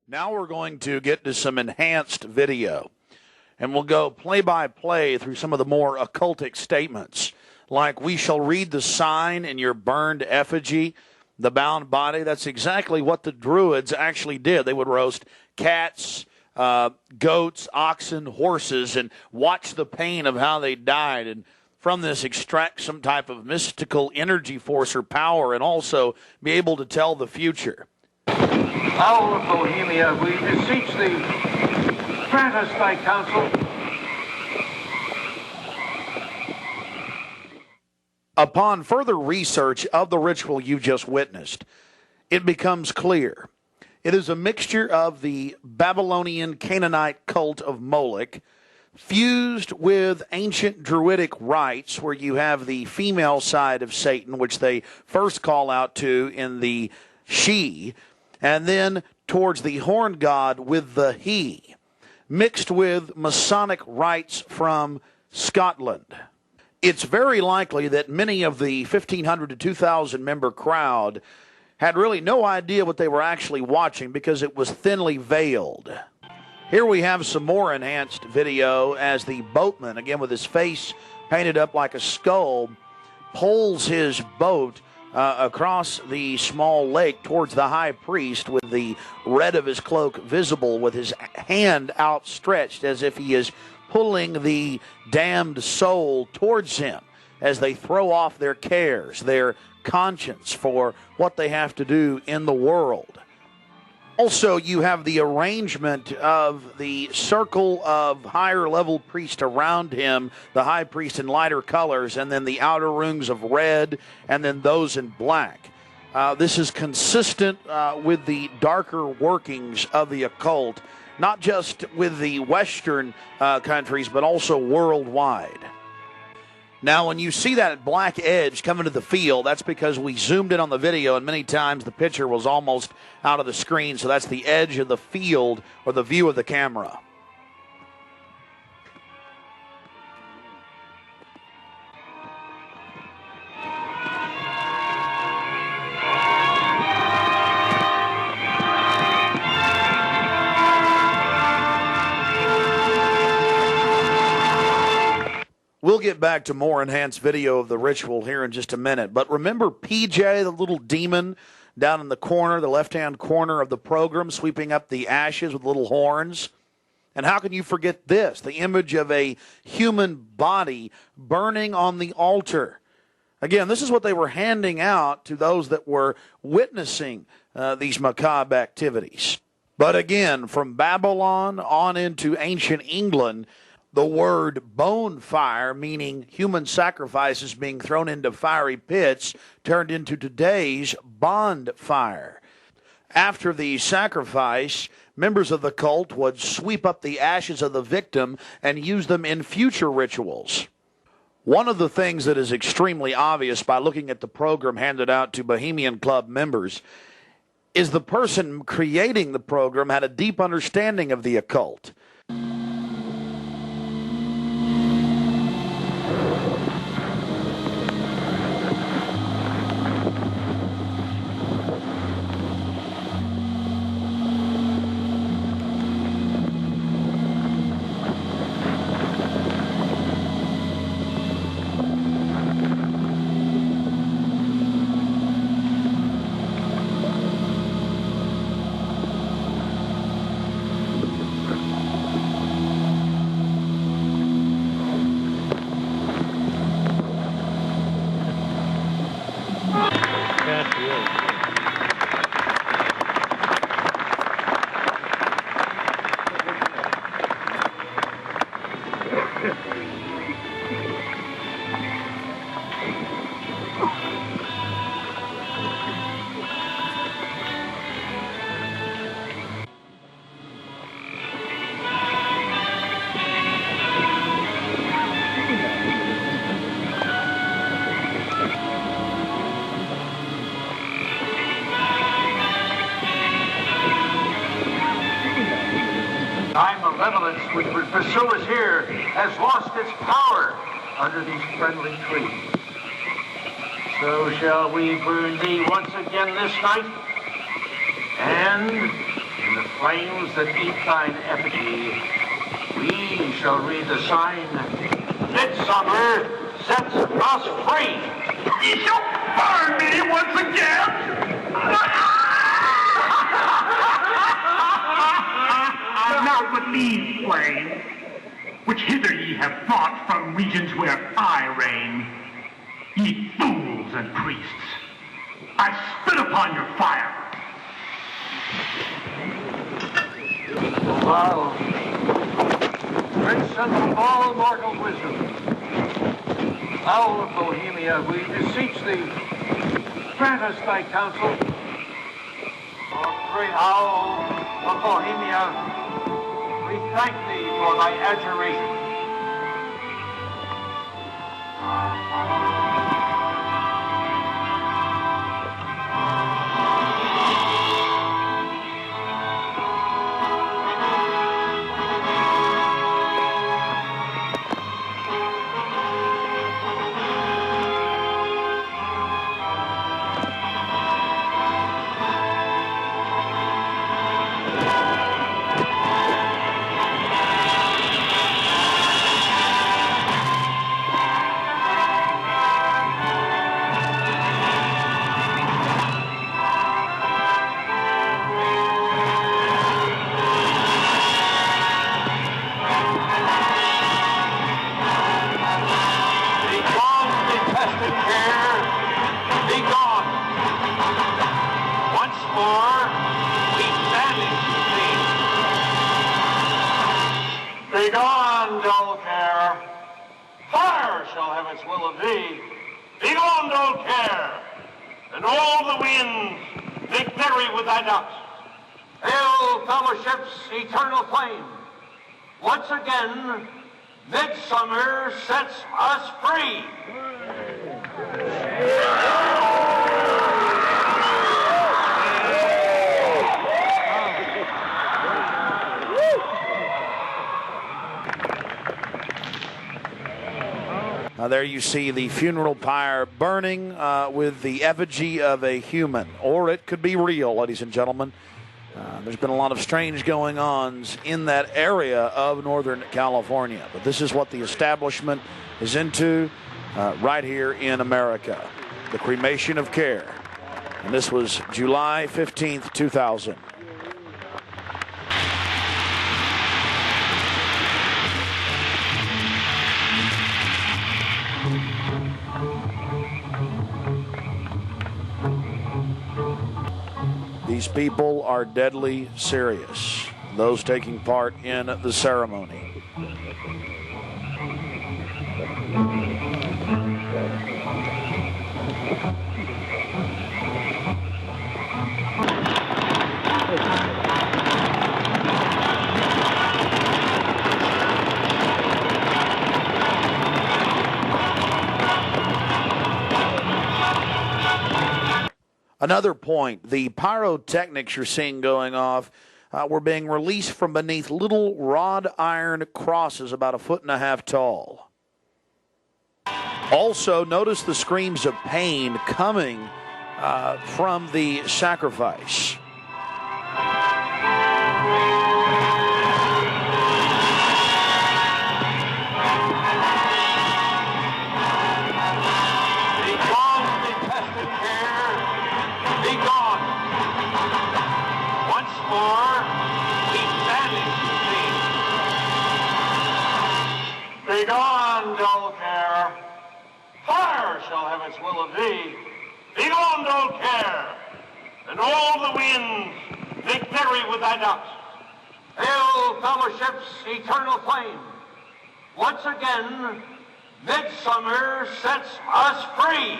Now we're going to get to some enhanced video, and we'll go play-by-play through some of the more occultic statements, like we shall read the sign in your burned effigy, the bound body. That's exactly what the Druids actually did. They would roast cats, goats, oxen, horses, and watch the pain of how they died, and from this extract some type of mystical energy force or power, and also be able to tell the future. Owl of Bohemia, we beseech thee, grant us thy counsel. Upon further research of the ritual you just witnessed, it becomes clear. It is a mixture of the Babylonian Canaanite cult of Moloch, fused with ancient Druidic rites, where you have the female side of Satan, which they first call out to in the she, and then towards the horn god with the he, mixed with Masonic rites from Scotland. It's very likely that many of the 1,500 to 2,000 member crowd had really no idea what they were actually watching because it was thinly veiled. Here we have some more enhanced video as the boatman, again with his face painted up like a skull, pulls his boat across the small lake towards the high priest with the red of his cloak visible, with his hand outstretched as if he is pulling the damned soul towards him as they throw off their cares, their conscience for what they have to do in the world. Also, you have the arrangement of the circle of higher-level priests around him, the high priest in lighter colors, and then the outer rings of red, and then those in black. This is consistent with the darker workings of the occult, not just with the Western countries, but also worldwide. Now, when you see that black edge coming to the field, that's because we zoomed in on the video, and many times the picture was almost out of the screen, so that's the edge of the field or the view of the camera. We'll get back to more enhanced video of the ritual here in just a minute. But remember PJ, the little demon down in the corner, the left-hand corner of the program, sweeping up the ashes with little horns? And how can you forget this? The image of a human body burning on the altar. Again, this is what they were handing out to those that were witnessing these macabre activities. But again, from Babylon on into ancient England, the word bone fire, meaning human sacrifices being thrown into fiery pits, turned into today's bond fire. After the sacrifice, members of the cult would sweep up the ashes of the victim and use them in future rituals. One of the things that is extremely obvious by looking at the program handed out to Bohemian Club members is the person creating the program had a deep understanding of the occult. Thy malevolence which would pursue us here has lost its power under these friendly trees. So shall we burn thee once again this night, and In the flames that eat thine effigy, we shall read the sign, Midsummer sets us free. You shall burn me once again! Not with these flames, which hither ye have brought from regions where I reign. Ye fools and priests, I spit upon your fire. Thou, prince of all mortal wisdom, owl of Bohemia, we beseech thee, grant us thy counsel. O great owl of Bohemia, we thank thee for thy adjuration. Begone, dull care. Fire shall have its will of thee. Begone, dull care. And all the winds make merry with thy ducks. Hail, fellowship's eternal flame. Once again, midsummer sets us free. There you see the funeral pyre burning with the effigy of a human, or it could be real, ladies and gentlemen. There's been a lot of strange going-ons in that area of Northern California, but this is what the establishment is into right here in America, the cremation of care. And this was July 15th, 2000. These people are deadly serious, those taking part in the ceremony. Another point, the pyrotechnics you're seeing going off were being released from beneath little wrought iron crosses about 1.5 feet tall. Also, notice the screams of pain coming from the sacrifice. Begone, dull care. Fire shall have its will of thee. Begone, dull care. And all the winds make merry with thy ducks. Hail, fellowship's eternal flame. Once again, midsummer sets us free.